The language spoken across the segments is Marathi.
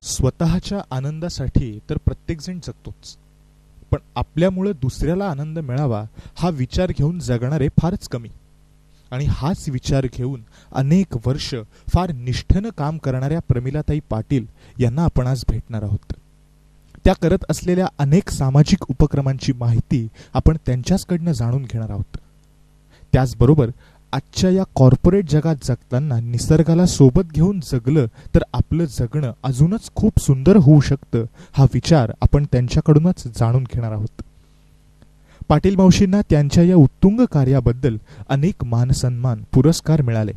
स्वतःच्या आनंदासाठी तर प्रत्येकजण जगतोच, पण आपल्यामुळे दुसऱ्याला आनंद मिळावा हा विचार घेऊन जगणारे फारच कमी. आणि हाच विचार घेऊन अनेक वर्ष फार निष्ठेनं काम करणाऱ्या प्रमिलाताई पाटील यांना आपण आज भेटणार आहोत. त्या करत असलेल्या अनेक सामाजिक उपक्रमांची माहिती आपण त्यांच्याचकडनं जाणून घेणार आहोत. त्याचबरोबर आजच्या या कॉर्पोरेट जगात जगताना निसर्गाला सोबत घेऊन जगलं तर आपलं जगणं अजूनच खूप सुंदर होऊ शकतं हा विचार आपण त्यांच्याकडूनच जाणून घेणार आहोत. पाटील मावशींना त्यांच्या या उत्तुंग कार्याबद्दल अनेक मानसन्मान पुरस्कार मिळाले,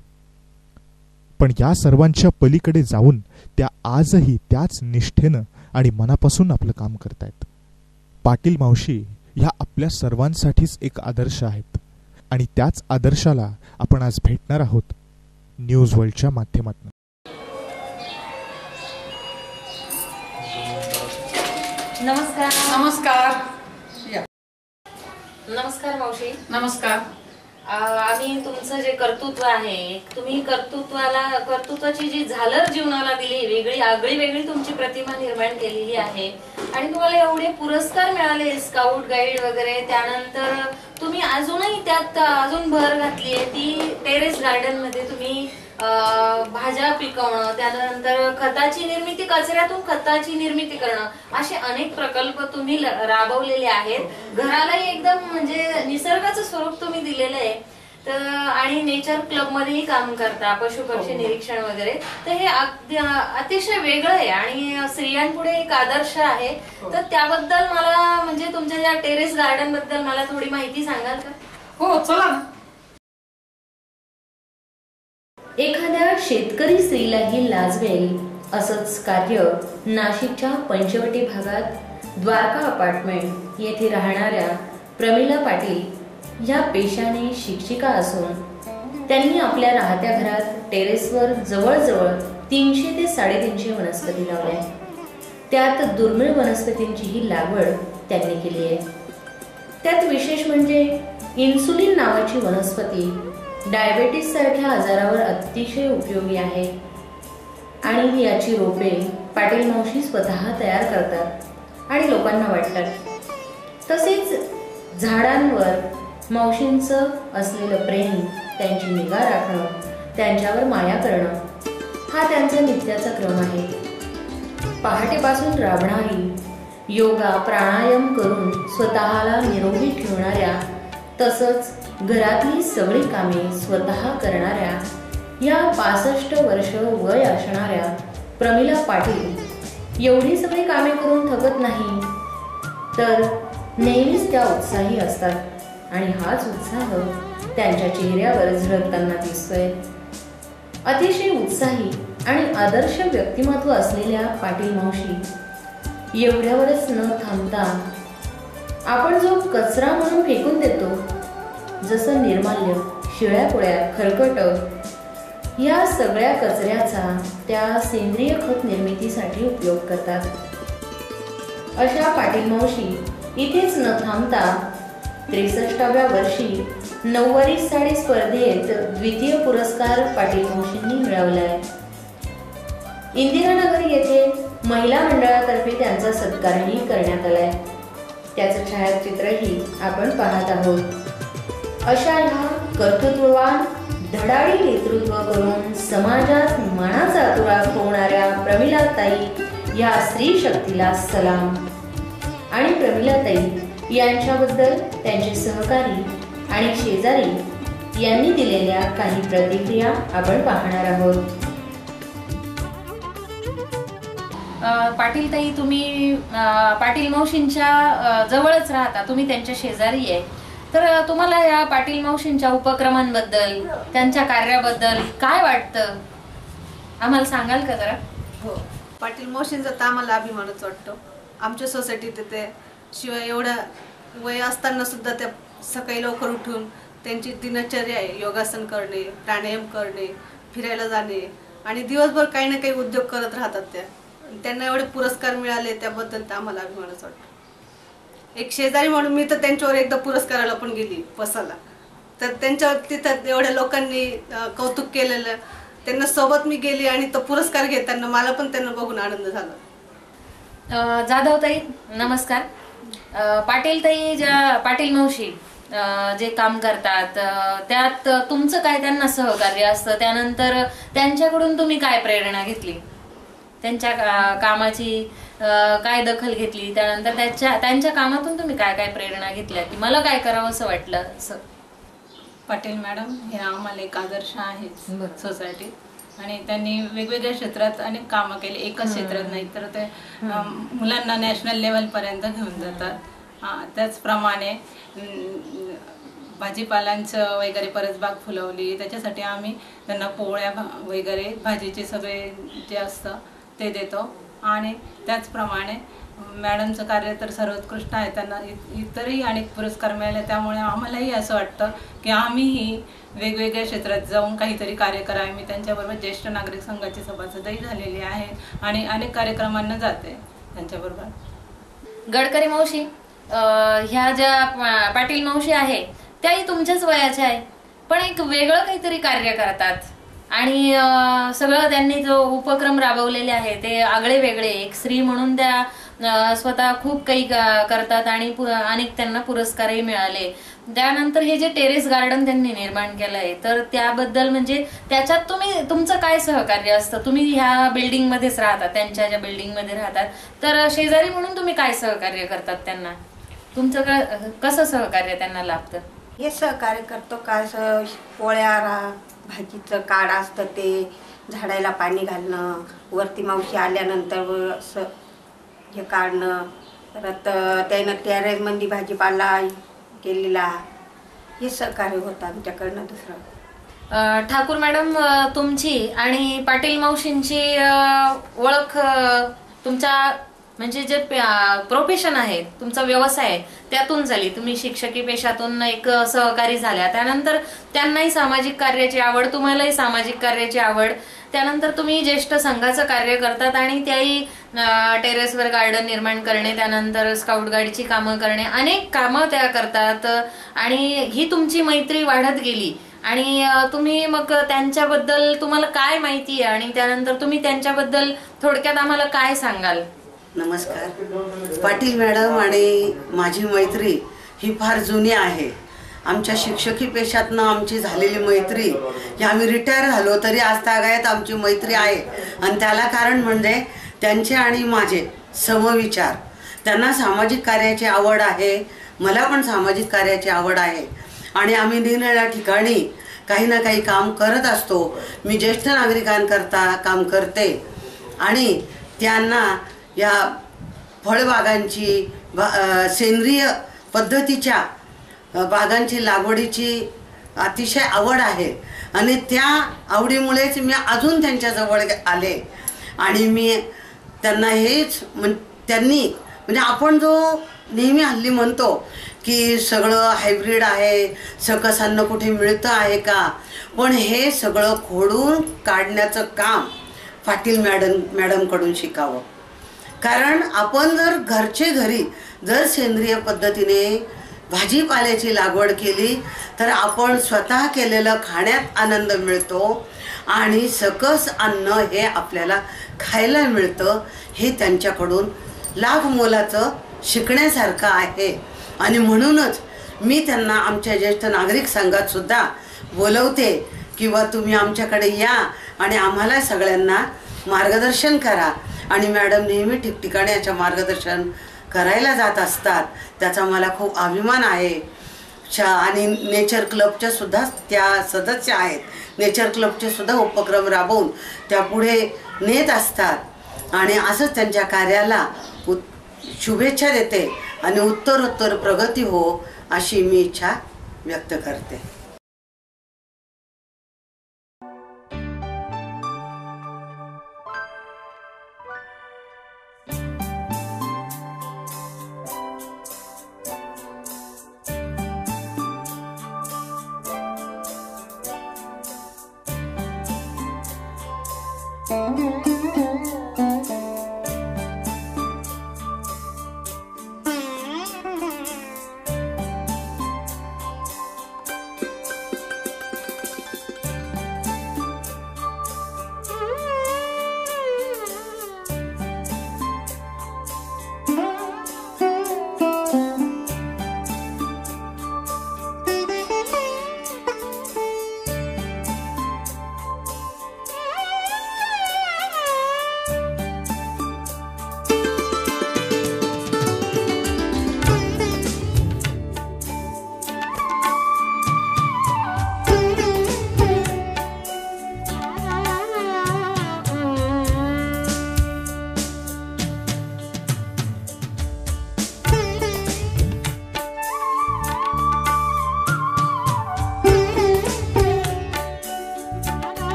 पण या सर्वांच्या पलीकडे जाऊन त्या आजही त्याच निष्ठेनं आणि मनापासून आपलं काम करतायत. पाटील मावशी ह्या आपल्या सर्वांसाठीच एक आदर्श आहेत आणि त्याच आदर्शाला आपण आज भेटणार आहोत न्यूज वर्ल्डच्या माध्यमातून. नमस्कार. नमस्कार. नमस्कार मावशी. नमस्कार. आम्ही तुमचं जे कर्तृत्व आहे, तुम्ही कर्तृत्वाची जी झालर जीवनाला दिली, वेगळी आगळी वेगळी तुमची प्रतिमा निर्माण केलेली आहे आणि तुम्हाला एवढे पुरस्कार मिळाले, स्काउट गाईड वगैरे. त्यानंतर तुम्ही अजूनही त्यात अजून भर घातली आहे, ती टेरेस गार्डन मध्ये तुम्ही भाज्या पिकवणं, त्यानंतर खताची निर्मिती, कचऱ्यातून खताची निर्मिती करणं, असे अनेक प्रकल्प तुम्ही राबवलेले आहेत. घरालाही एकदम म्हणजे निसर्गाचं स्वरूप तुम्ही दिलेलं आहे. तर आणि नेचर क्लब मध्येही काम करता, पशु पक्षी निरीक्षण वगैरे. तर हे अतिशय वेगळं आहे आणि स्त्रियांपुढे एक आदर्श आहे. तर त्याबद्दल मला म्हणजे तुमच्या या टेरेस गार्डन बद्दल मला थोडी माहिती सांगाल का? हो, चला ना. एखाद्या शेतकरी स्त्रीलाही लाजवेल असंच कार्य नाशिकच्या पंचवटी भागात द्वारका अपार्टमेंट येथे राहणाऱ्या प्रमिला पाटील या पेशाने शिक्षिका असून त्यांनी आपल्या राहत्या घरात टेरेसवर जवळजवळ 300 ते 350 वनस्पती लावल्या. त्यात दुर्मिळ वनस्पतींचीही लागवड त्यांनी केली आहे. त्यात विशेष म्हणजे इन्सुलिन नावाची वनस्पती डायबेटीस सारख्या आजारावर अतिशय उपयोगी आहे आणि याची रोपे पाटील मावशी स्वतः तयार करतात आणि लोकांना वाटतात. तसेच झाडांवर मावशींचं असलेलं प्रेम, त्यांची निगा राखणं, त्यांच्यावर माया करणं हा त्यांचा नित्याचा क्रम आहे. पहाटेपासून राबणारी, योगा प्राणायाम करून स्वतःला निरोगी ठेवणाऱ्या, तसंच घरातली सगळी कामे स्वतः करणाऱ्या या 65 वर्ष वय असणाऱ्या प्रमिला पाटील एवढी सगळी कामे करून थकत नाही, तर नेहमीच त्या उत्साही असतात आणि हाच उत्साह त्यांच्या चेहऱ्यावर झळकताना दिसतोय. अतिशय उत्साही आणि आदर्श व्यक्तिमत्व असलेल्या पाटील मावशी एवढ्यावरच न थांबता आपण जो कचरा म्हणून फेकून देतो, जसं निर्माल्य, शिळ्या पोळ्या, खरकट, या सगळ्या कचऱ्याचा त्या सेंद्रिय खत निर्मितीसाठी उपयोग करतात. अशा पाटील मावशी इथेच न थांबता 63व्या वर्षी नऊवारी साडी स्पर्धेत द्वितीय पुरस्कार पाटील मावशींनी मिळवलाय. इंदिरानगर येथे महिला मंडळातर्फे त्यांचा सत्कारही करण्यात आलाय. त्याचं छायाचित्रही आपण पाहत आहोत. अशा ह्या कर्तृत्ववान धडाडी नेतृत्व करून समाजात मानाचा तुरा होणाऱ्या प्रमिलाताई या स्त्री शक्तीला सलाम. आणि प्रमिलाताई यांच्याबद्दल त्यांचे सहकारी आणि शेजारी यांनी दिलेल्या काही प्रतिक्रिया आपण पाहणार आहोत. पाटील ताई, तुम्ही पाटील मावशींच्या जवळच राहता, तुम्ही त्यांच्या शेजारी आहे. तर तुम्हाला या पाटील मावशींच्या उपक्रमांबद्दल, त्यांच्या कार्याबद्दल काय वाटतं, आम्हाला सांगाल का जरा? हो, पाटील मावशींचा तर आम्हाला अभिमानच वाटतो. आमच्या सोसायटीत ते शिवाय एवढं वय असताना सुद्धा त्या सकाळी लवकर उठून त्यांची दिनचर्या आहे योगासन करणे, प्राणायाम करणे, फिरायला जाणे आणि दिवसभर काही ना काही उद्योग करत राहतात. त्यांना एवढे पुरस्कार मिळाले त्याबद्दल तर आम्हाला अभिमानच वाटतो. एक शेजारी म्हणून मी तर त्यांच्यावर एकदा पुरस्काराला पण गेली पसाला. तर त्यांच्यावर तिथं एवढ्या लोकांनी कौतुक केलेलं, त्यांना सोबत मी गेली आणि तो पुरस्कार घेताना मला पण त्यांना बघून आनंद झाला. जाधव ताई नमस्कार. पाटील ताई पाटील मावशी जे काम करतात त्यात तुमचं काय त्यांना सहकार्य असतं, त्यानंतर त्यांच्याकडून तुम्ही काय प्रेरणा घेतली, त्यांच्या कामाची काय दखल घेतली, त्यानंतर त्यांच्या कामातून तुम्ही काय काय प्रेरणा घेतल्या की मला काय करावं असं वाटलं असं? पाटील मॅडम हे आम्हाला एक आदर्श आहेत सोसायटीत आणि त्यांनी वेगवेगळ्या क्षेत्रात अनेक कामं केली, एकच क्षेत्रात नाही तर ते मुलांना नॅशनल लेवलपर्यंत घेऊन जातात. त्याचप्रमाणे भाजीपालांचं वगैरे परसबाग फुलवली, त्याच्यासाठी आम्ही त्यांना पोळ्या वगैरे भाजीचे सगळे जे असतं ते देतो. आणि त्याचप्रमाणे मॅडमचं कार्य तर सर्वोत्कृष्ट आहे, त्यांना इतरही अनेक पुरस्कार मिळाले. त्यामुळे आम्हालाही असं वाटतं की आम्हीही वेगवेगळ्या क्षेत्रात जाऊन काहीतरी कार्य करावे. मी त्यांच्याबरोबर ज्येष्ठ नागरिक संघाची सभासदही झालेली आहे आणि अनेक कार्यक्रमांना जाते त्यांच्याबरोबर. गडकरी मावशी ह्या ज्या पाटील मावशी आहे त्याही तुमच्याच वयाच्या आहे, पण एक वेगळं काहीतरी कार्य करतात आणि सगळं त्यांनी जो उपक्रम राबवलेले आहे ते आगळे वेगळे. एक स्त्री म्हणून त्या स्वतः खूप काही करतात आणि अनेक त्यांना पुरस्कारही मिळाले. त्यानंतर हे जे टेरेस गार्डन त्यांनी निर्माण केलंय तर त्याबद्दल म्हणजे त्याच्यात तुमचं काय सहकार्य असतं? तुम्ही ह्या बिल्डिंग मध्येच राहतात, त्यांच्या ज्या बिल्डिंग मध्ये राहतात, तर शेजारी म्हणून तुम्ही काय सहकार्य करतात त्यांना? तुमचं कसं सहकार्य त्यांना लाभतं? हे सहकार्य करतो का, पोळ्या भाजीचं काढ असतं ते झाडाला पाणी घालणं, वरती मावशी आल्यानंतर असं हे काढणं, परत त्यानं टेरेसमध्ये भाजीपाला केलेला, हे सहकार्य होतं आमच्याकडनं. दुसरं ठाकूर मॅडम तुमची आणि पाटील मावशींची ओळख तुमच्या म्हणजे जे प्रोफेशन आहे, तुमचा व्यवसाय आहे त्यातून झाली. तुम्ही शिक्षकी पेशातून एक सहकारी झाल्या, त्यानंतर त्यांनाही सामाजिक कार्याची आवड, तुम्हालाही सामाजिक कार्याची आवड, त्यानंतर तुम्ही ज्येष्ठ संघाचं कार्य करतात आणि त्याही टेरेसवर गार्डन निर्माण करणे, त्यानंतर स्काउट गाईडची कामं करणे, अनेक कामं त्या करतात आणि ही तुमची मैत्री वाढत गेली. आणि तुम्ही मग त्यांच्याबद्दल तुम्हाला काय माहिती आहे आणि त्यानंतर तुम्ही त्यांच्याबद्दल थोडक्यात आम्हाला काय सांगाल? नमस्कार. पाटील मॅडम आणि माझी मैत्री ही फार जुनी आहे. आमच्या शिक्षकी पेशातनं आमची झालेली मैत्री ही आम्ही रिटायर झालो तरी आजतागायत आमची मैत्री आहे. आणि त्याला कारण म्हणजे त्यांचे आणि माझे समविचार. त्यांना सामाजिक कार्याची आवड आहे, मला पण सामाजिक कार्याची आवड आहे आणि आम्ही निरनिराळ्या ठिकाणी काही ना काही काम करत असतो. मी ज्येष्ठ नागरिकांकरता काम करते आणि त्यांना या फळबागांची सेंद्रिय पद्धतीच्या बागांची लागवडीची अतिशय आवड आहे आणि त्या आवडीमुळेच मी अजून त्यांच्याजवळ आले. आणि मी त्यांना हेच त्यांनी म्हणजे आपण जो नेहमी हल्ली म्हणतो की सगळं हायब्रिड आहे, सकस अन्न कुठे मिळतं आहे का, पण हे सगळं खोडून काढण्याचं काम पाटील मॅडमकडून शिकावं. कारण आपण जर घरचे घरी जर सेंद्रिय पद्धतीने भाजीपाल्याची लागवड केली तर आपण स्वतः केलेलं खाण्यात आनंद मिळतो आणि सकस अन्न हे आपल्याला खायला मिळतं. हे त्यांच्याकडून लाख मोलाचं शिकण्यासारखं आहे आणि म्हणूनच मी त्यांना आमच्या ज्येष्ठ नागरिक संघात सुद्धा बोलवते किंवा तुम्ही आमच्याकडे या आणि आम्हाला सगळ्यांना मार्गदर्शन करा. आणि मॅडम नेहमी ठिकठिकाणी याचं मार्गदर्शन करायला जात असतात, त्याचा मला खूप अभिमान आहे. आणि नेचर क्लबच्या सुद्धा त्या सदस्य आहेत. नेचर क्लबचे सुद्धा उपक्रम राबवून त्या पुढे नेत असतात आणि असंच त्यांच्या कार्याला शुभेच्छा देते आणि उत्तरोत्तर प्रगती हो अशी मी इच्छा व्यक्त करते.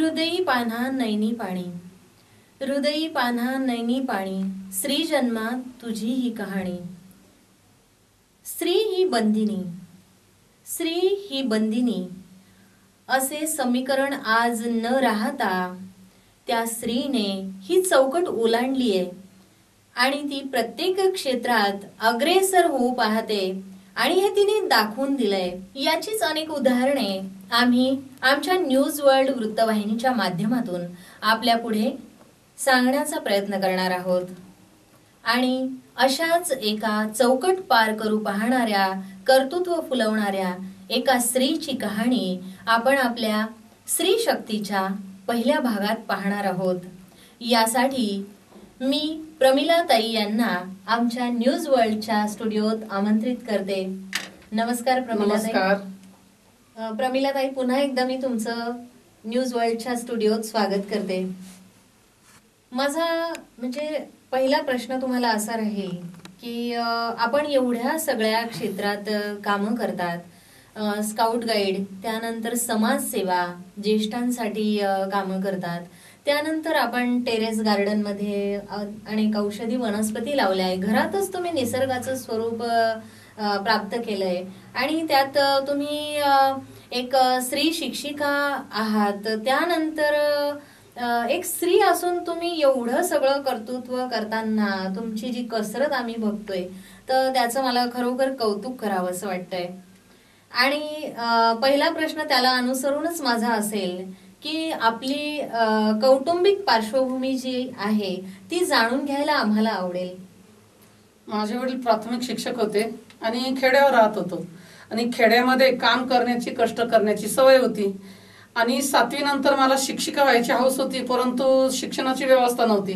हृदयी पान्हा नैनी पाणी, हृदयी पान्हा नैनी पाणी, स्त्री जन्मात तुझी ही कहाणी. स्त्री ही बंदिनी, स्त्री ही बंदिनी असे समीकरण आज न राहता त्या स्त्रीने ही चौकट ओलांडलीये आणि ती प्रत्येक क्षेत्रात अग्रेसर होऊ पाहते आणि हे तिने दाखवून दिलंय. याचीच अनेक उदाहरणे आम्ही आमच्या न्यूज वर्ल्ड वृत्तवाहिनीच्या माध्यमातून आपल्या पुढे सांगण्याचा प्रयत्न करणार आहोत. आणि अशाच एका चौकट पार करू पाहणाऱ्या, कर्तृत्व फुलवणाऱ्या एका स्त्रीची कहाणी आपण आपल्या स्त्री शक्तीच्या पहिल्या भागात पाहणार आहोत. यासाठी मी प्रमिला ताई यांना आमच्या न्यूज वर्ल्डच्या स्टुडिओत आमंत्रित करते. नमस्कार प्रमिला ताई. प्रमिला ताई, पुन्हा एकदा मी तुमचं न्यूज वर्ल्डच्या स्टुडिओत स्वागत करते. माझा म्हणजे पहिला प्रश्न तुम्हाला असा राहील की आपण एवढ्या सगळ्या क्षेत्रात कामं करतात, स्काउट गाईड, त्यानंतर समाजसेवा, ज्येष्ठांसाठी कामं करतात, त्यानंतर आपण टेरेस गार्डन मध्ये अनेक औषधी वनस्पती लावल्या आहे, घरातच तुम्ही निसर्गाचं स्वरूप प्राप्त केलंय आणि त्यात तुम्ही एक स्त्री शिक्षिका आहात. त्यानंतर एक स्त्री असून तुम्ही एवढं सगळं कर्तृत्व करताना तुमची जी कसरत आम्ही बघतोय तर त्याचं मला खरोखर कौतुक करावं असं वाटतंय. आणि पहिला प्रश्न त्याला अनुसरूनच माझा असेल की आपली कौटुंबिक पार्श्वभूमी जी आहे ती जाणून घ्यायला आम्हाला आवडेल. माझे वडील प्राथमिक शिक्षक होते आणि खेड्यावर राहत होतो आणि खेड्यामध्ये काम करण्याची, कष्ट करण्याची सवय होती आणि 7वी नंतर मला शिक्षिका व्हायची हौस होती, परंतु शिक्षणाची व्यवस्था नव्हती.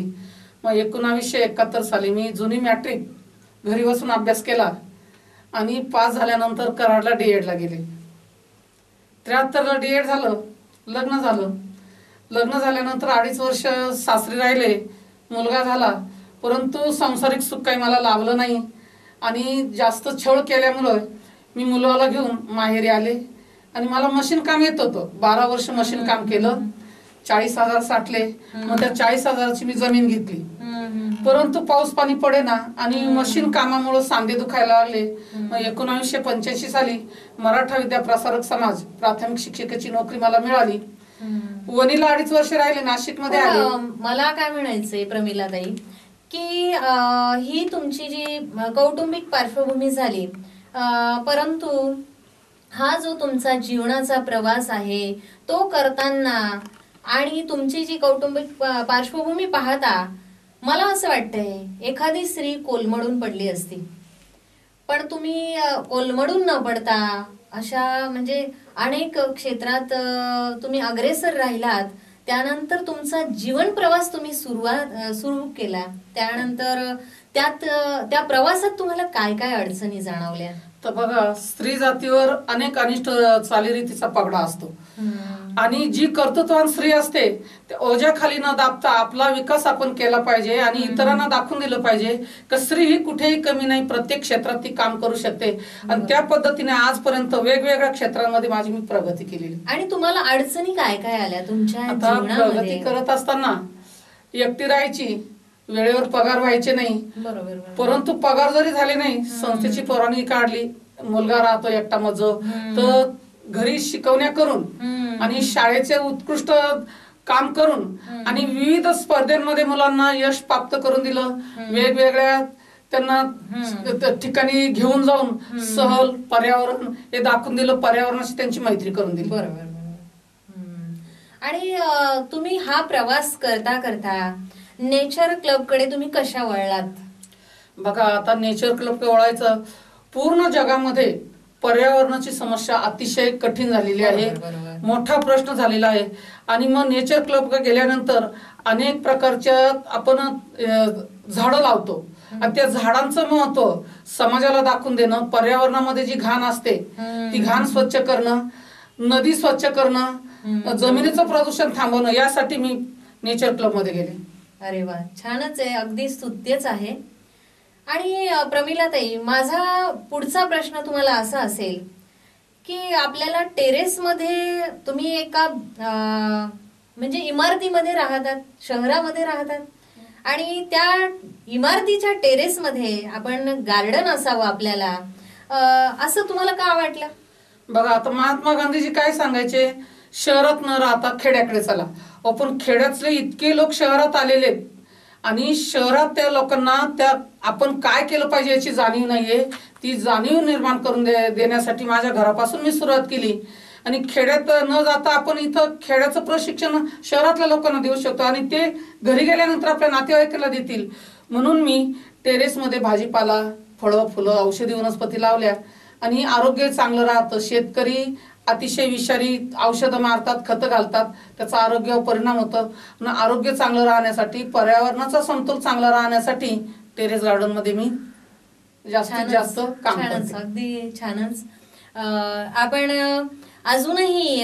मग 1971 साली मी जुनी मॅट्रिक घरी बसून अभ्यास केला आणि पास झाल्यानंतर कराडला डीएडला गेले. 73ला डीएड झालं, लग्न झालं. लग्न झाल्यानंतर 2.5 वर्ष सासरी राहिले, मुलगा झाला, परंतु सांसारिक सुख काही मला लाभलं नाही आणि जास्त छळ केल्यामुळं मी मुलाला घेऊन माहेरी आले आणि मला मशीन काम येत होतं. 12 वर्ष मशीन काम केलं, 40,000 साठले. मग त्या 40,000ची मी जमीन घेतली, परंतु पाऊस पाणी पडेना आणि मशीन कामामुळे सांधे दुखायला लागले. मग 1985 साली मराठा विद्या प्रसारक समाज प्राथमिक शिक्षिकेची नोकरी मला मिळाली. वणीला 2.5 वर्ष राहिले, नाशिक मध्ये आले. मला काय म्हणायचंय प्रमिला ताई की ही तुमची जी कौटुंबिक पार्श्वभूमी झाली, परंतु हा जो तुमचा जीवनाचा प्रवास आहे तो करताना आणि तुमची जी कौटुंबिक पार्श्वभूमी पाहता मला असं वाटतंय एखादी स्त्री कोलमडून पडली असती, पण तुम्ही कोलमडून न पडता अशा म्हणजे अनेक क्षेत्रात तुम्ही अग्रेसर राहिलात. त्यानंतर तुमचा जीवन प्रवास तुम्ही सुरू केला. त्यानंतर त्या प्रवासात तुम्हाला काय काय अडचणी जाणवल्या? तर बघा, स्त्री जातीवर अनेक अनिष्ट चालीरीतीचा पगडा असतो आणि जी कर्तृत्ववान स्त्री असते ते ओझ्याखाली न दाबता आपला विकास आपण केला पाहिजे आणि इतरांना दाखवून दिलं पाहिजे की स्त्री ही कुठेही कमी नाही, प्रत्येक क्षेत्रात ती काम करू शकते. आणि त्या पद्धतीने आजपर्यंत वेगवेगळ्या क्षेत्रांमध्ये माझी मी प्रगती केलेली. आणि तुम्हाला अडचणी काय काय आल्या तुमच्या आता प्रगती करत असताना? एकटी राहायची, वेळेवर पगार व्हायचे नाही, बरोबर, परंतु पगार जरी झाले नाही, संस्थेची परवानगी काढली, मुलगा राहतो एकटा मज, तर घरी शिकवण्या करून आणि शाळेचे उत्कृष्ट काम करून आणि विविध स्पर्धेमध्ये मुलांना यश प्राप्त करून दिलं. वेगवेगळ्या त्यांना ठिकाणी घेऊन जाऊन सहल, पर्यावरण हे दाखवून दिलं, पर्यावरणाशी त्यांची मैत्री करून दिली. बरोबर. आणि तुम्ही हा प्रवास करता करता नेचर क्लब कडे तुम्ही कशा वळलात? बघा, आता नेचर क्लब वळायचं, पूर्ण जगामध्ये पर्यावरणाची समस्या अतिशय कठीण झालेली आहे, मोठा प्रश्न झालेला आहे. आणि मग नेचर क्लब गेल्यानंतर अनेक प्रकारच्या आपण झाडं लावतो आणि त्या झाडांचं महत्व समाजाला दाखवून देणं, पर्यावरणामध्ये जी घाण असते ती घाण स्वच्छ करणं, नदी स्वच्छ करणं, जमिनीचं प्रदूषण थांबवणं, यासाठी मी नेचर क्लब मध्ये गेले. अरे वा, छानच आहे, अगदी स्तुत्यच आहे. आणि प्रमिला ताई, माझा पुढचा प्रश्न तुम्हाला असा असेल की आपल्याला टेरेस मध्ये तुम्ही एका म्हणजे इमारतीमध्ये राहतात, शहरामध्ये राहतात, आणि त्या इमारतीच्या टेरेसमध्ये आपण गार्डन असावं आपल्याला, असं तुम्हाला का वाटलं? बघा, आता महात्मा गांधीजी काय सांगायचे, शहरात न राहता खेड्याकडे चला. पण खेड्यातले इतके लोक शहरात आलेले आहेत आणि शहरात त्या लोकांना त्या आपण काय केलं पाहिजे याची जाणीव नाहीये. ती जाणीव निर्माण करून देण्यासाठी माझ्या घरापासून मी सुरुवात केली. आणि खेड्यात न जाता आपण इथं खेड्याचं प्रशिक्षण शहरातल्या लोकांना देऊ शकतो आणि ते घरी गेल्यानंतर आपल्या नातेवाईकाला देतील. म्हणून मी टेरेसमध्ये भाजीपाला, फळं, फुलं, औषधी वनस्पती लावल्या आणि आरोग्य चांगलं राहतं. शेतकरी अतिशय विषारी औषधं मारतात, खतं घालतात, त्याचा आरोग्यावर परिणाम होतो. आरोग्य चांगलं राहण्यासाठी, पर्यावरणाचा समतोल चांगला राहण्यासाठी टेरेस गार्डन मध्ये मी जास्तीत जास्त काम करते. अगदी छानच. आपण अजूनही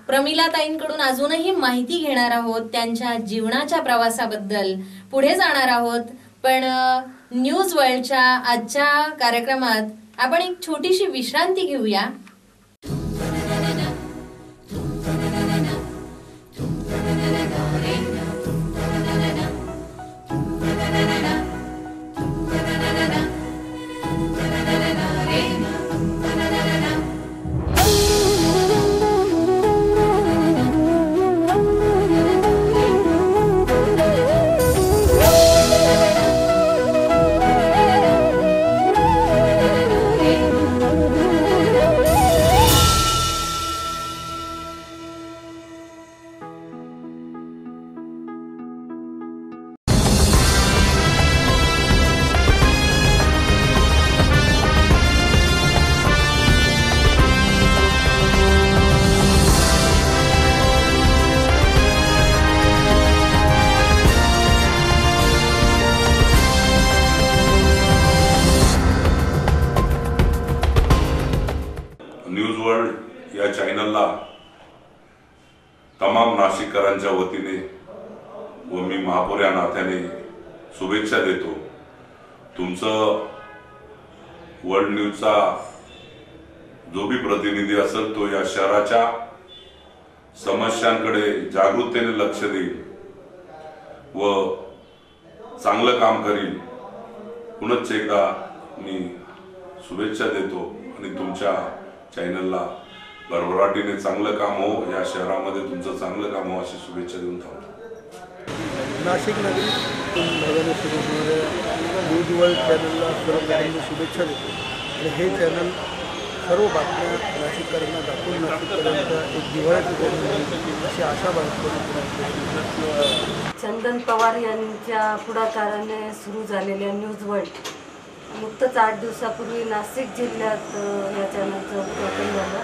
प्रमिलाताईंकडून अजूनही माहिती घेणार आहोत, त्यांच्या जीवनाच्या प्रवासाबद्दल पुढे जाणार आहोत. पण न्यूज वर्ल्डच्या आजच्या कार्यक्रमात आपण एक छोटीशी विश्रांती घेऊया. न्यूज वर्ल्ड या चॅनलला तमाम नाशिककरांच्या वतीने व मी महापौर या नात्याने शुभेच्छा देतो. तुमचं वर्ल्ड न्यूजचा जो भी प्रतिनिधी असेल तो या शहराच्या समस्यांकडे जागरूकतेने लक्ष देईल व चांगलं काम करील. पुनश्च एकदा मी शुभेच्छा देतो आणि तुमच्या चॅनलला भरभराटीने चांगलं काम हो, या शहरामध्ये तुमचं चांगलं काम हो अशी शुभेच्छा देऊन थांबतो. नाशिक नगरी नव्याने सुरू होणाऱ्या न्यूज वर्ल्ड चॅनलला सर्व शुभेच्छा देतो. आणि हे चॅनल सर्व बातम्या नाशिककरांना दाखवून नाशिककरांचा एक जिव्हाळ्याची चॅनल अशी आशा बाळगतो. चंदन पवार यांच्या पुढाकाराने सुरू झालेल्या न्यूज वर्ल्ड नुकतंच 8 दिवसापूर्वी नाशिक जिल्ह्यात या चॅनलचं उद्घाटन झालं.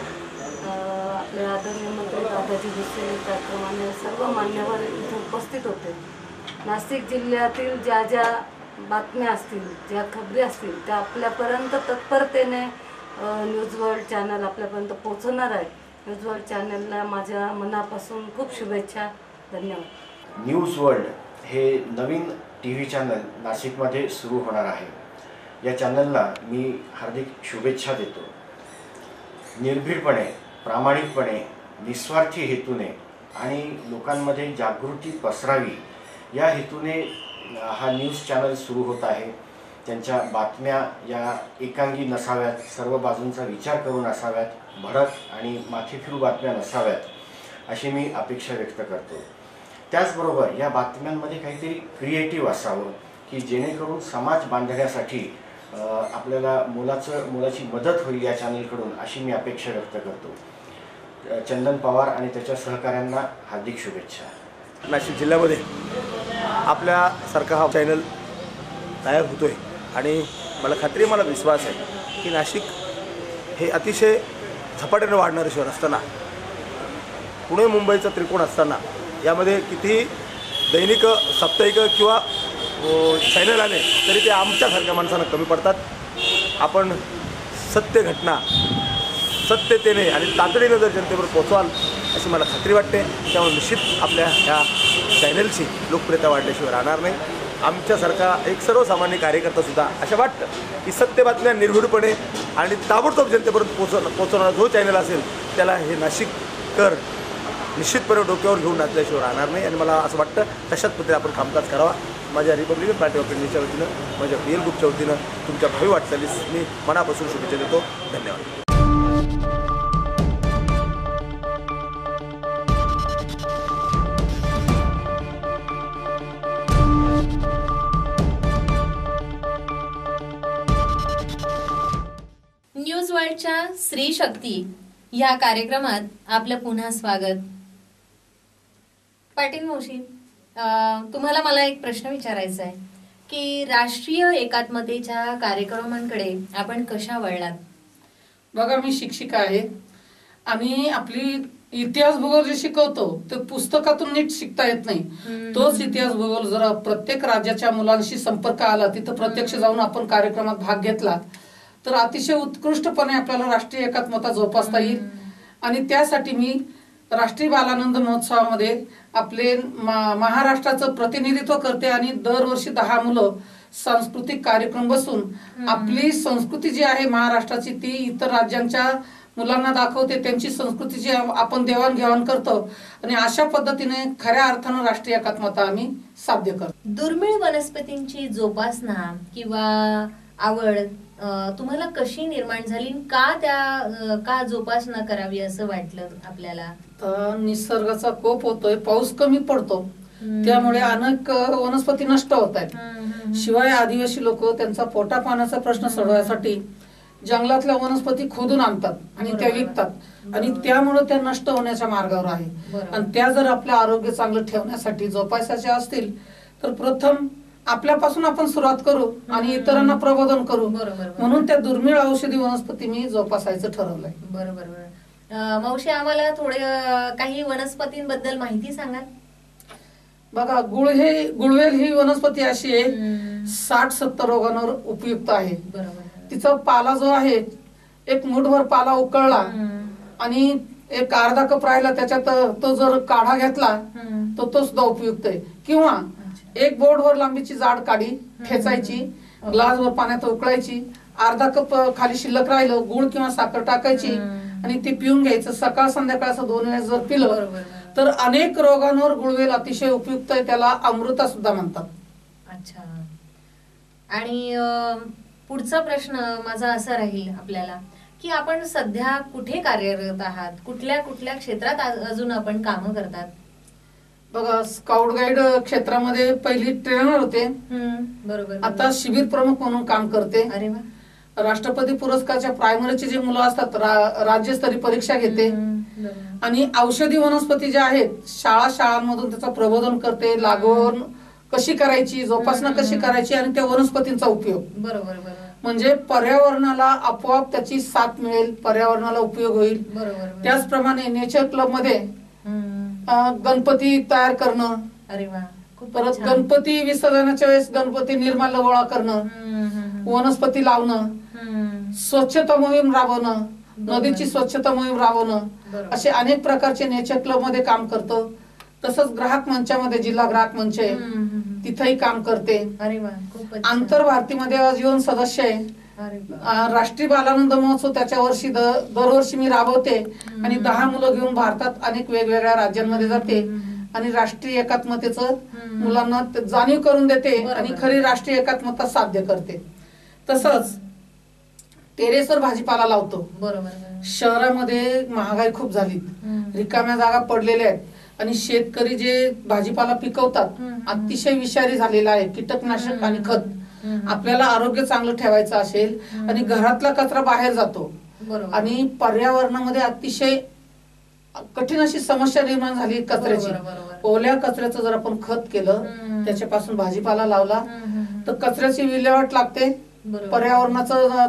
आपले आदरणीय मंत्री दादाजी भुसे त्याप्रमाणे सर्व मान्यवर इथे उपस्थित होते. नाशिक जिल्ह्यातील ज्या ज्या बातम्या असतील, ज्या खबरी असतील त्या आपल्यापर्यंत तत्परतेने न्यूज वर्ल्ड चॅनल आपल्यापर्यंत पोहोचवणार आहे. न्यूज वर्ल्ड चॅनलला माझ्या मनापासून खूप शुभेच्छा. धन्यवाद. न्यूज वर्ल्ड हे नवीन TV चॅनल नाशिकमध्ये सुरू होणार आहे. या चॅनलला मी हार्दिक शुभेच्छा देतो. निर्भीडपणे, प्रामाणिकपणे, निस्वार्थी हेतूने आणि लोकांमध्ये जागृती पसरावी या हेतूने हा न्यूज चॅनल सुरू होत आहे. त्यांच्या बातम्या या एकांगी नसाव्यात, सर्व बाजूंचा विचार करून असाव्यात, भडक आणि माथेफिरू बातम्या नसाव्यात अशी मी अपेक्षा व्यक्त करतो. त्याचबरोबर या बातम्यांमध्ये काहीतरी क्रिएटिव्ह असावं की जेणेकरून समाज बांधण्यासाठी आपल्याला मोलाची मदत होईल या चॅनलकडून अशी मी अपेक्षा व्यक्त करतो. चंदन पवार आणि त्याच्या सहकाऱ्यांना हार्दिक शुभेच्छा. नाशिक जिल्ह्यामध्ये आपल्यासारखा हा चॅनल तयार होतोय आणि मला विश्वास आहे की नाशिक हे अतिशय झपाट्याने वाढणारं शहर असताना, पुणे मुंबईचा त्रिकोण असताना यामध्ये कितीही दैनिक, साप्ताहिक किंवा चॅनल आले तरी ते आमच्यासारख्या माणसांना कमी पडतात. आपण सत्य घटना सत्यतेने आणि तातडीने जर जनतेवर पोचवाल अशी मला खात्री वाटते. त्यामुळे निश्चित आपल्या ह्या चॅनलची लोकप्रियता वाढल्याशिवाय राहणार नाही. आमच्यासारखा एक सर्वसामान्य कार्यकर्तासुद्धा अशा वाटतं की सत्य बातम्या निर्भीडपणे आणि ताबडतोब जनतेपर्यंत पोचवणारा जो चॅनल असेल त्याला हे नाशिककर निश्चितपणे डोक्यावर घेऊन नाचल्याशिवाय राहणार नाही आणि मला असं वाटतं तशाच पद्धतीने आपण कामकाज करावा. माझ्या रिपब्लिकन पार्टी ऑफ इंडियाच्या वतीनं, माझ्या PL ग्रुपच्या वतीनं तुमच्या भावी वाटचालीस मी मनापासून शुभेच्छा देतो. धन्यवाद. न्यूज वर्ल्डच्या स्त्री शक्ती या कार्यक्रमात आपलं पुन्हा स्वागत. पाटील मावशी, तुम्हाला मला एक प्रश्न विचारायचा आहे की राष्ट्रीय एकात्मतेच्या कार्यक्रमांकडे आपण कशा वळलात? बघा, मी शिक्षिका आहे आणि आपली इतिहास भूगोल जे शिकवतो ते पुस्तकातून नीट शिकता येत नाही. तोच इतिहास भूगोल जर प्रत्येक राज्याच्या मुलांशी संपर्क आला, तिथं प्रत्यक्ष जाऊन आपण कार्यक्रमात भाग घेतला तर अतिशय उत्कृष्टपणे आपल्याला राष्ट्रीय एकात्मता जोपासता येईल. आणि त्यासाठी मी राष्ट्रीय बालानंद महोत्सवामध्ये आपले महाराष्ट्राचं प्रतिनिधित्व करते आणि दरवर्षी 10 मुलं सांस्कृतिक कार्यक्रम बसून आपली संस्कृती जी आहे महाराष्ट्राची ती इतर राज्यांच्या मुलांना दाखवते. त्यांची संस्कृतीची आपण देवाणघेवाण करतो आणि अशा पद्धतीने खऱ्या अर्थानं राष्ट्रीय एकात्मता आम्ही साध्य करतो. दुर्मिळ वनस्पतींची जोपासना किंवा आवड तुम्हाला कशी निर्माण झाली? का जोपासना करावी असं वाटलं आपल्याला? निसर्गाचा कोप होतोय, पाऊस कमी पडतो, त्यामुळे अनेक वनस्पती नष्ट होत आहेत. शिवाय आदिवासी लोक त्यांचा पोटा पाण्याचा प्रश्न सोडवण्यासाठी जंगलातल्या वनस्पती खोदून आणतात आणि त्या विकतात आणि त्यामुळे त्या नष्ट होण्याच्या मार्गावर आहे. आणि त्या जर आपलं आरोग्य चांगलं ठेवण्यासाठी जोपासायच्या असतील तर प्रथम आपल्यापासून आपण सुरुवात करू आणि इतरांना प्रबोधन करू. म्हणून त्या दुर्मिळ औषधी वनस्पती मी जोपासायचं ठरवलंय. बरोबर. मावशी, आम्हाला थोडे काही वनस्पतींबद्दल माहिती सांगा. बघा, गुळवेल ही वनस्पती अशी आहे 60-70 रोगांवर उपयुक्त आहे. तिचा पाला जो आहे, एक मुठभर पाला उकळला आणि एक अर्धा कप राहिला त्याच्यात तो जर काढा घेतला तर तो सुद्धा उपयुक्त आहे. किंवा एक बोर्डवर लांबीची जाड काडी ठेचायची, ग्लासवर पाण्यात उकळायची, अर्धा कप खाली शिल्लक राहिलं गुळ किंवा साखर टाकायची आणि ते पिऊन घ्यायचं. सकाळ संध्याकाळ असं 2 वेळेस जर पिलं तर अनेक रोगांवर गुळवेल अतिशय उपयुक्त आहे. त्याला अमृता सुद्धा म्हणतात. अच्छा. आणि पुढचा प्रश्न माझा असा राहील आपल्याला की आपण सध्या कुठे कार्यरत आहात? कुठल्या क्षेत्रात अजून आपण कामं करतात? बघा, स्काउट गाईड क्षेत्रामध्ये पहिली ट्रेनर होते, बरोबर. आता शिबिर प्रमुख म्हणून काम करते. अरे वा. राष्ट्रपती पुरस्कारच्या प्रायमरीचे जे मुलं असतात राज्यस्तरीय परीक्षा घेते आणि औषधी वनस्पती ज्या आहेत शाळांमधून त्याचं प्रबोधन करते. लागवड कशी करायची, जोपासना कशी करायची आणि त्या वनस्पतींचा उपयोग. बरोबर. म्हणजे पर्यावरणाला आपोआप त्याची साथ मिळेल, पर्यावरणाला उपयोग होईल. त्याचप्रमाणे नेचर क्लब मध्ये गणपती तयार करणं, अरे वा, परत गणपती विसर्जनाच्या वेळेस गणपती निर्माल्य गोळा करणं, वनस्पती लावणं, स्वच्छता मोहीम राबवणं, नदीची स्वच्छता मोहीम राबवणं, असे अनेक प्रकारचे नेचर क्लब मध्ये काम करतो. तसंच ग्राहक मंचामध्ये जिल्हा ग्राहक मंच आहे, तिथेही काम करते. अरे वा, आंतर भारतीमध्ये आजीवन सदस्य आहे. राष्ट्रीय बालानंद महोत्सव त्याच्या वर्षी दरवर्षी मी राबवते आणि 10 मुलं घेऊन भारतात अनेक वेगवेगळ्या राज्यांमध्ये जाते आणि राष्ट्रीय एकात्मतेचं मुलांना जाणीव करून देते आणि खरी राष्ट्रीय एकात्मता साध्य करते. तसंच टेरेसवर भाजीपाला लावतो. बरोबर. शहरामध्ये महागाई खूप झाली, रिकाम्या जागा पडलेल्या आहेत आणि शेतकरी जे भाजीपाला पिकवतात अतिशय विषारी झालेला आहे, कीटकनाशक आणि खत. आपल्याला आरोग्य चांगलं ठेवायचं असेल आणि घरातला कचरा बाहेर जातो आणि पर्यावरणामध्ये अतिशय कठीण अशी समस्या निर्माण झाली कचऱ्याची. ओल्या कचऱ्याचं जर आपण खत केलं, त्याच्यापासून भाजीपाला लावला तर कचऱ्याची विल्हेवाट लागते. पर्यावरणाचा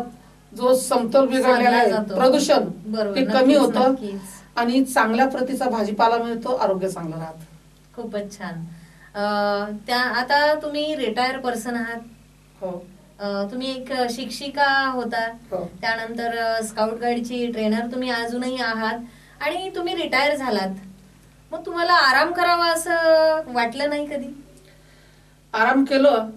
जो समतोल बिघडलेला आहे, प्रदूषण ते कमी होतं आणि चांगल्या प्रतीचा भाजीपाला मिळतो, आरोग्य चांगलं राहतं. खूपच छान. आता तुम्ही रिटायर पर्सन आहात. हो. तुम्ही एक शिक्षिका होता, त्यानंतर स्काउट गाईडची ट्रेनर तुम्ही अजूनही आहात आणि तुम्ही रिटायर झालात. मग तुम्हाला आराम करावा असं वाटलं नाही कधी? आराम केलं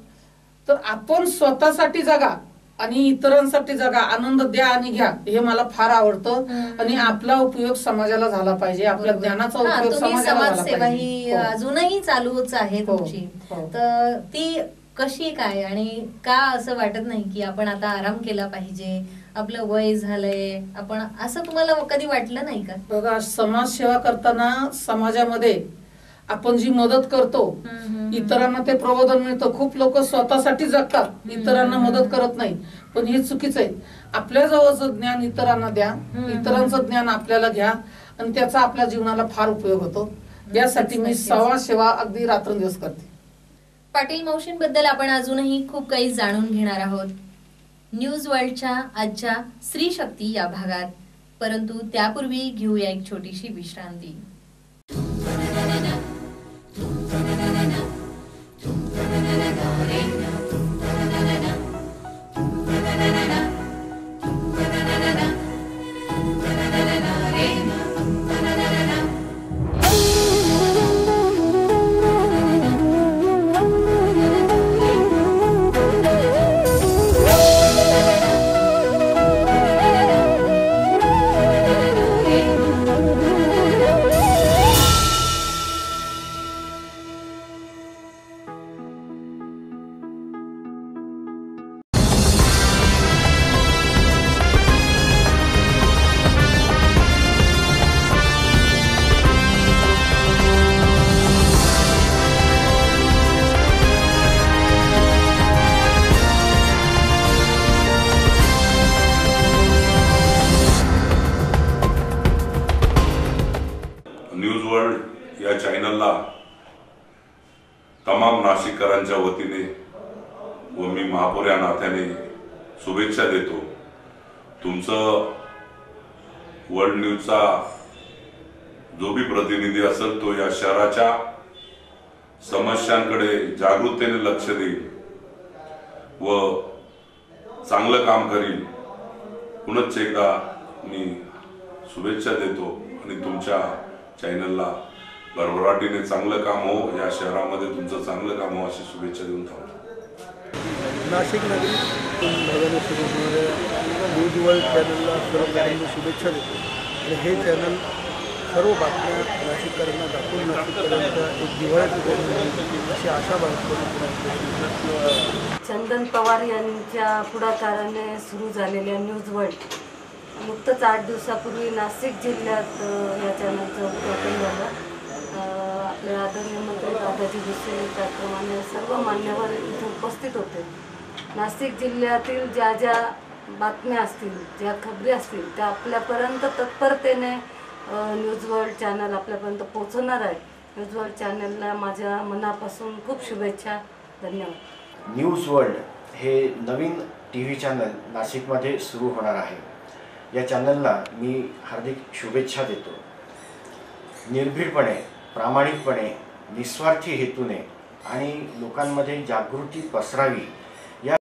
तर आपण स्वतःसाठी जगा आणि इतरांसाठी जगा, आनंद द्या आणि घ्या, हे मला फार आवडतं. आणि आपला उपयोग समाजाला झाला पाहिजे, आपल्या ज्ञानाचा उपयोग समाजाला झाला समाजसेवा पाहिजे. ही हो. अजूनही चालूच आहे तुमची. हो. तर ती कशी काय आणि का असं वाटत नाही की आपण आता आराम केला पाहिजे, आपलं वय झालंय, आपण असं तुम्हाला कधी वाटलं नाही का? बघा, समाजसेवा करताना समाजामध्ये आपण जी मदत करतो, इतरांना ते प्रबोधन मिळतं. खूप लोक स्वतःसाठी जगतात, इतरांना मदत करत नाही, पण हे चुकीचं आहे. आपल्या जवळचं ज्ञान इतरांना द्या, इतरांचं ज्ञान आपल्याला घ्या आणि त्याचा आपल्या जीवनाला फार उपयोग होतो. यासाठी मी समाजसेवा अगदी रात्रंदिवस करते. पाटील मावशींबद्दल आपण अजूनही खूप काही जाणून घेणार आहोत न्यूज वर्ल्डच्या आजच्या स्त्री शक्ती या भागात. परंतु त्यापूर्वी घेऊया एक छोटीशी विश्रांती. न्यूज वर्ल्ड या चॅनलला तमाम नाशिककरांच्या वतीने व मी महापौर या नात्याने शुभेच्छा देतो. तुमचं वर्ल्ड न्यूजचा जो भी प्रतिनिधी असेल तो या शहराच्या समस्यांकडे जागृततेने लक्ष देईल व चांगलं काम करील. पुनश्च एकदा मी शुभेच्छा देतो आणि तुमच्या चॅनलला भरभराटीने चांगलं काम हो, या शहरामध्ये तुमचं चांगलं काम हो अशी शुभेच्छा देऊन थांबतो. नाशिक नगरीतून नव्याने सुरू होणाऱ्या न्यूज वर्ल्ड चॅनलला सर्व शुभेच्छा देतो. आणि हे चॅनल सर्व बातम्या नाशिककरांना दाखवून नाशिककरांचा एक दिवाळ्याची अशी आशा बाळगतो. चंदन पवार यांच्या पुढाकाराने सुरू झालेल्या न्यूज वर्ल्ड नुकतंच 8 दिवसापूर्वी नाशिक जिल्ह्यात या चॅनलचं उद्घाटन झालं. आपले आदरणीय मंत्री दादाजी भुसे त्याप्रमाणे सर्व मान्यवर इथे उपस्थित होते. नाशिक जिल्ह्यातील ज्या ज्या बातम्या असतील, ज्या खबरी असतील, त्या आपल्यापर्यंत तत्परतेने न्यूज वर्ल्ड चॅनल आपल्यापर्यंत पोहोचवणार आहे. न्यूज वर्ल्ड चॅनलला माझ्या मनापासून खूप शुभेच्छा. धन्यवाद. न्यूज वर्ल्ड हे नवीन TV चॅनल नाशिकमध्ये सुरू होणार आहे. या चॅनलला मी हार्दिक शुभेच्छा देतो. निर्भीडपणे, प्रामाणिकपणे, निस्वार्थी हेतूने आणि लोकांमध्ये जागृती पसरावी